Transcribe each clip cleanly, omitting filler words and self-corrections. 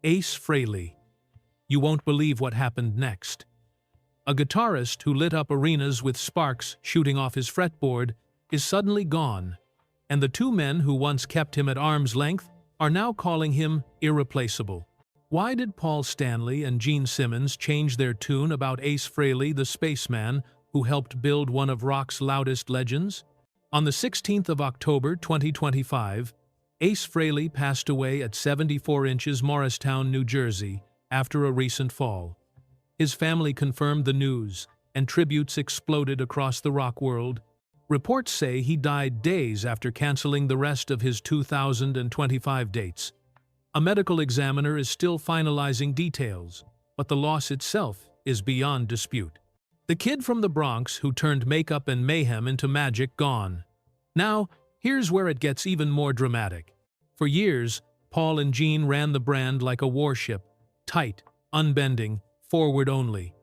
Ace Frehley. You won't believe what happened next. A guitarist who lit up arenas with sparks shooting off his fretboard is suddenly gone, and the two men who once kept him at arm's length are now calling him irreplaceable. Why did Paul Stanley and Gene Simmons change their tune about Ace Frehley, the spaceman who helped build one of rock's loudest legends? On the 16th of October 2025, Ace Frehley passed away at 74 inches Morristown, New Jersey, after a recent fall. His family confirmed the news, and tributes exploded across the rock world. Reports say he died days after canceling the rest of his 2025 dates. A medical examiner is still finalizing details, but the loss itself is beyond dispute. The kid from the Bronx who turned makeup and mayhem into magic gone. Now, here's where it gets even more dramatic. For years, Paul and Gene ran the brand like a warship, tight, unbending, forward only.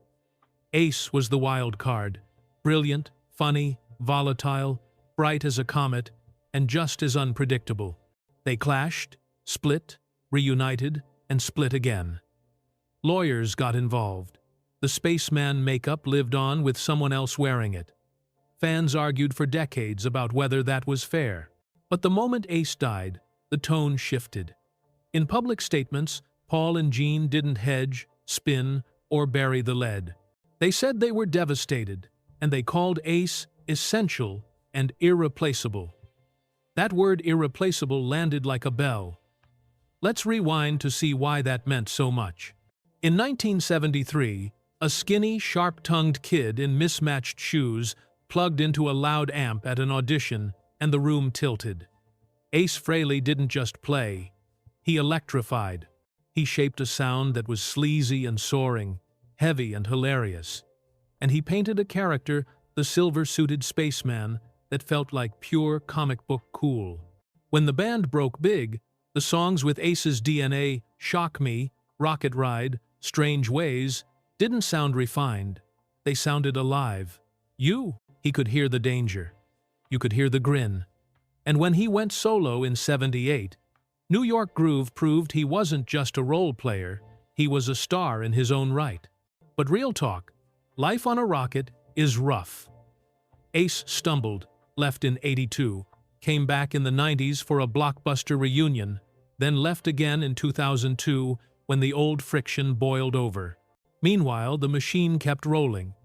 Ace was the wild card, brilliant, funny, volatile, bright as a comet, and just as unpredictable. They clashed, split, reunited, and split again. Lawyers got involved. The spaceman makeup lived on with someone else wearing it. Fans argued for decades about whether that was fair. But the moment Ace died, the tone shifted. In public statements, Paul and Gene didn't hedge, spin, or bury the lead. They said they were devastated, and they called Ace essential and irreplaceable. That word irreplaceable landed like a bell. Let's rewind to see why that meant so much. In 1973, a skinny, sharp-tongued kid in mismatched shoes plugged into a loud amp at an audition, and the room tilted. Ace Frehley didn't just play. He electrified. He shaped a sound that was sleazy and soaring, heavy and hilarious. And he painted a character, the silver-suited spaceman, that felt like pure comic book cool. When the band broke big, the songs with Ace's DNA, Shock Me, Rocket Ride, Strange Ways, didn't sound refined. They sounded alive. He could hear the danger. You could hear the grin. And when he went solo in '78, New York Groove proved he wasn't just a role player, he was a star in his own right. But real talk, life on a rocket is rough. Ace stumbled, left in '82, came back in the '90s for a blockbuster reunion, then left again in 2002 when the old friction boiled over. Meanwhile, the machine kept rolling.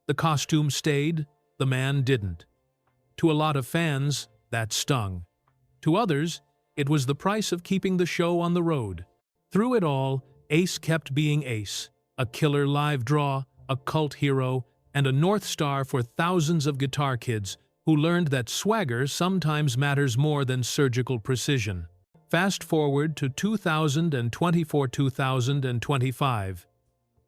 The costume stayed, the man didn't. To a lot of fans, that stung. To others, it was the price of keeping the show on the road. Through it all, Ace kept being Ace, a killer live draw, a cult hero, and a North Star for thousands of guitar kids who learned that swagger sometimes matters more than surgical precision. Fast forward to 2024-2025.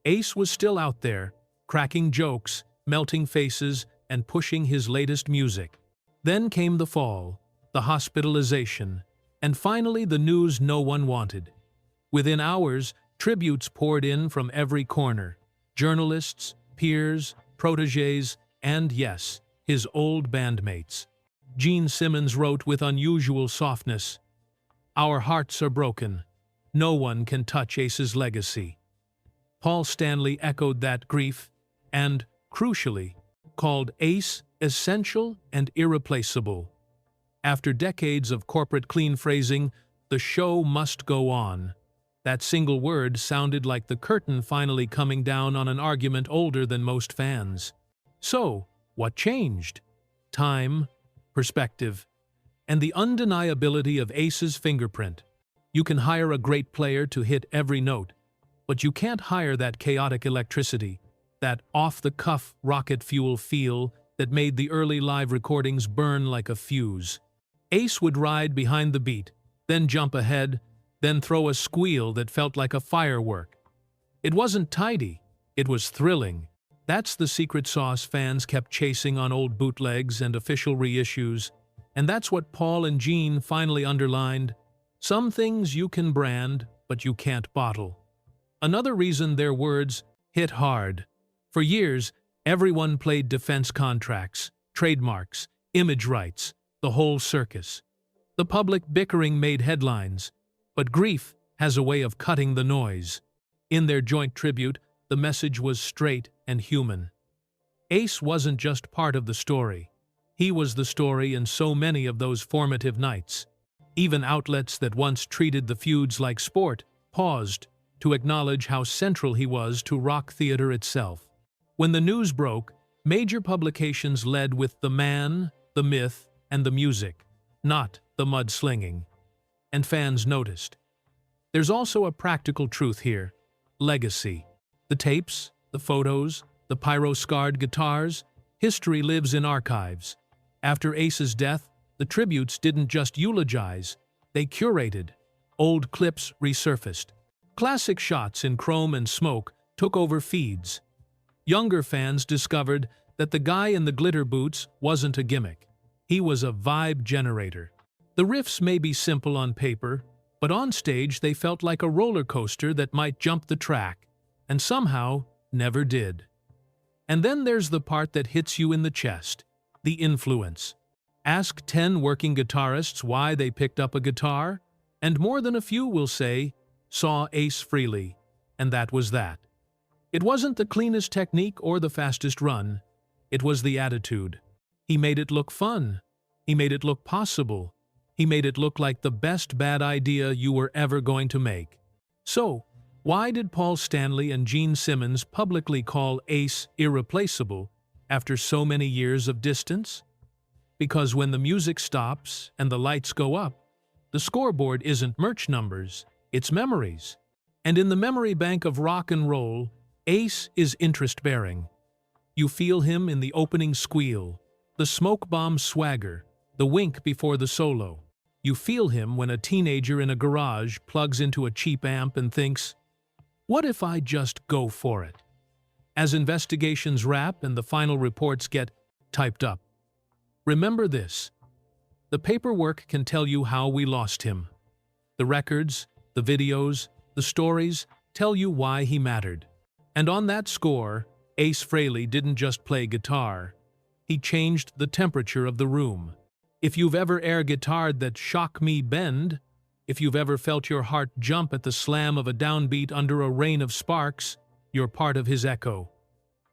Ace was still out there, cracking jokes, melting faces, and pushing his latest music. Then came the fall, the hospitalization, and finally the news no one wanted. Within hours, tributes poured in from every corner. Journalists, peers, protégés, and yes, his old bandmates. Gene Simmons wrote with unusual softness, "Our hearts are broken. No one can touch Ace's legacy." Paul Stanley echoed that grief and, crucially, called Ace essential and irreplaceable. After decades of corporate clean phrasing, the show must go on. That single word sounded like the curtain finally coming down on an argument older than most fans. So, what changed? Time, perspective, and the undeniability of Ace's fingerprint. You can hire a great player to hit every note, but you can't hire that chaotic electricity, that off-the-cuff rocket fuel feel that made the early live recordings burn like a fuse. Ace would ride behind the beat, then jump ahead, then throw a squeal that felt like a firework. It wasn't tidy, it was thrilling. That's the secret sauce fans kept chasing on old bootlegs and official reissues, and that's what Paul and Gene finally underlined. Some things you can brand, but you can't bottle. Another reason their words hit hard. For years, everyone played defense contracts, trademarks, image rights, the whole circus. The public bickering made headlines, but grief has a way of cutting the noise. In their joint tribute, the message was straight and human. Ace wasn't just part of the story. He was the story in so many of those formative nights. Even outlets that once treated the feuds like sport paused to acknowledge how central he was to rock theater itself. When the news broke, major publications led with the man, the myth, and the music, not the mudslinging. And fans noticed. There's also a practical truth here: legacy. The tapes, the photos, the pyro-scarred guitars, history lives in archives. After Ace's death, the tributes didn't just eulogize, they curated. Old clips resurfaced. Classic shots in chrome and smoke took over feeds. Younger fans discovered that the guy in the glitter boots wasn't a gimmick. He was a vibe generator. The riffs may be simple on paper, but on stage they felt like a roller coaster that might jump the track, and somehow never did. And then there's the part that hits you in the chest: the influence. Ask 10 working guitarists why they picked up a guitar, and more than a few will say, saw Ace Frehley, and that was that. It wasn't the cleanest technique or the fastest run, it was the attitude. He made it look fun. He made it look possible. He made it look like the best bad idea you were ever going to make. So, why did Paul Stanley and Gene Simmons publicly call Ace irreplaceable after so many years of distance? Because when the music stops and the lights go up, the scoreboard isn't merch numbers, it's memories. And in the memory bank of rock and roll, Ace is interest-bearing. You feel him in the opening squeal, the smoke bomb swagger, the wink before the solo. You feel him when a teenager in a garage plugs into a cheap amp and thinks, "What if I just go for it?" As investigations wrap and the final reports get typed up, remember this: the paperwork can tell you how we lost him. The records, the videos, the stories tell you why he mattered. And on that score, Ace Frehley didn't just play guitar. He changed the temperature of the room. If you've ever air guitared that Shock Me Bend, if you've ever felt your heart jump at the slam of a downbeat under a rain of sparks, you're part of his echo.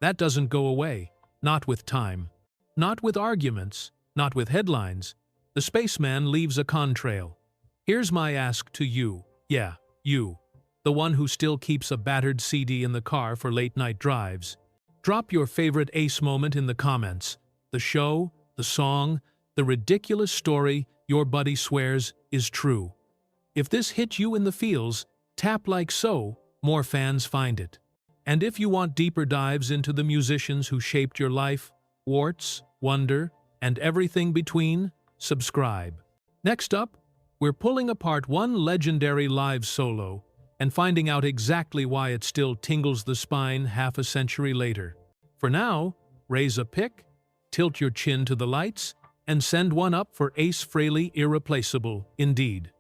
That doesn't go away, not with time. Not with arguments, not with headlines. The spaceman leaves a contrail. Here's my ask to you. Yeah, you. The one who still keeps a battered CD in the car for late-night drives. Drop your favorite Ace moment in the comments. The show, the song, the ridiculous story your buddy swears is true. If this hit you in the feels, tap like so, more fans find it. And if you want deeper dives into the musicians who shaped your life, warts, wonder, and everything between, subscribe. Next up, we're pulling apart one legendary live solo and finding out exactly why it still tingles the spine half a century later. For now, raise a pick, tilt your chin to the lights, and send one up for Ace Frehley irreplaceable, indeed.